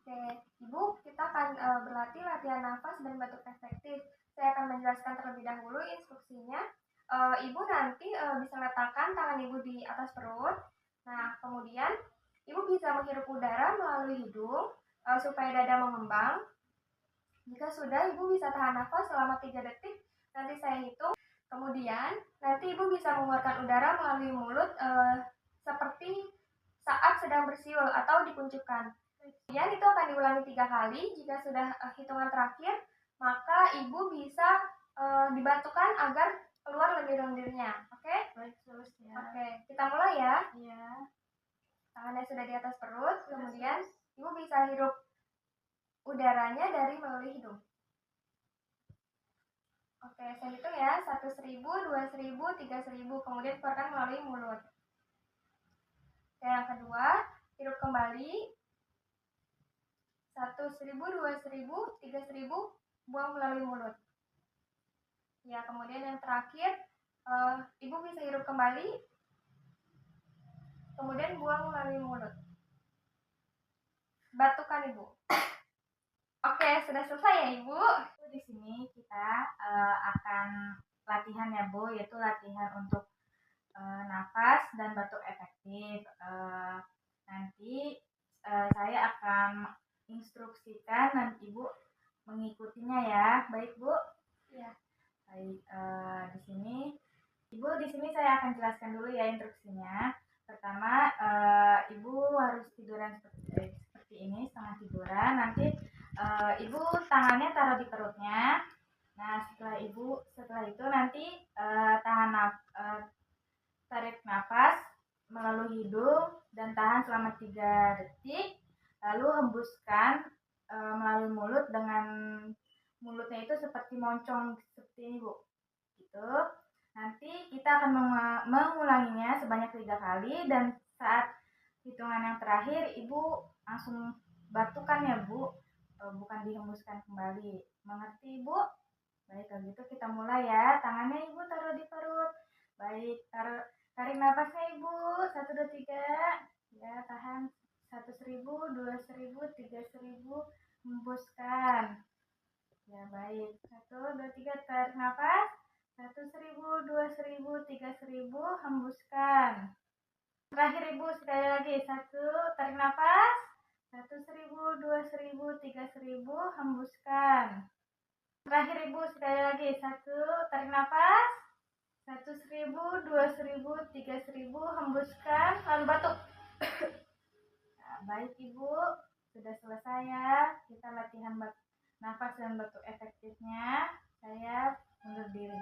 Oke, Ibu, kita akan berlatih latihan nafas dan batuk efektif. Saya akan menjelaskan terlebih dahulu instruksinya. Ibu nanti bisa letakkan tangan Ibu di atas perut. Nah, kemudian Ibu bisa menghirup udara melalui hidung supaya dada mengembang. Jika sudah, Ibu bisa tahan nafas selama 3 detik. Nanti saya hitung. Kemudian, nanti Ibu bisa mengeluarkan udara melalui mulut seperti saat sedang bersiul atau dikuncukan. Kemudian itu akan diulangi 3 kali. Jika sudah hitungan terakhir, maka Ibu bisa dibatukan agar keluar lendir-lendirnya. Oke? Baik, seterusnya. Oke, kita mulai ya. Iya. Tangannya sudah di atas perut, kemudian Ibu bisa hirup udaranya dari melalui hidung. Oke, saya hitung ya. 1.000, 2.000, 3.000. Kemudian keluarkan melalui mulut. Oke, yang kedua, hirup kembali. 1.000, 2.000, 3.000, buang melalui mulut. Ya, kemudian yang terakhir, Ibu bisa hirup kembali, kemudian buang melalui mulut. Batukan Ibu. Oke, sudah selesai ya Ibu. Di sini kita akan latihan ya Bu, yaitu latihan untuk nafas dan batuk efektif. Nanti saya akan instruksikan dan Ibu mengikutinya ya. Baik Bu? Iya. Baik, di sini saya akan jelaskan dulu ya instruksinya. Pertama, Ibu harus tiduran seperti ini, setengah tiduran. Nanti Ibu tangannya taruh di perutnya. Nah, setelah itu nanti tarik nafas melalui hidung dan tahan selama 3 detik. Lalu hembuskan melalui mulut dengan mulutnya itu seperti moncong seperti ini Bu. Gitu. Nanti kita akan mengulanginya sebanyak 3 kali dan saat hitungan yang terakhir Ibu langsung batukan ya Bu, bukan dihembuskan kembali. Mengerti Ibu? Baik, kalau gitu kita mulai ya. Tangannya Ibu taruh di perut. Baik, tarik nafasnya Ibu. 1, 2, 3. Ya, tahan. 1.000, 2.000, 3.000, hembuskan. Ya, baik. 1, 2, 3, tarik nafas. 1.000, 2.000, 3.000, hembuskan. Terakhir Ibu, sekali lagi. 1, tarik nafas. 1.000, 2.000, 3.000, hembuskan. Terakhir Ibu, sekali lagi. 1, tarik nafas. 1.000, 2.000, 3.000, hembuskan. Lalu batuk. Nah, baik Ibu, sudah selesai ya. Kita latihan nafas dan batuk efektifnya. Saya undur diri.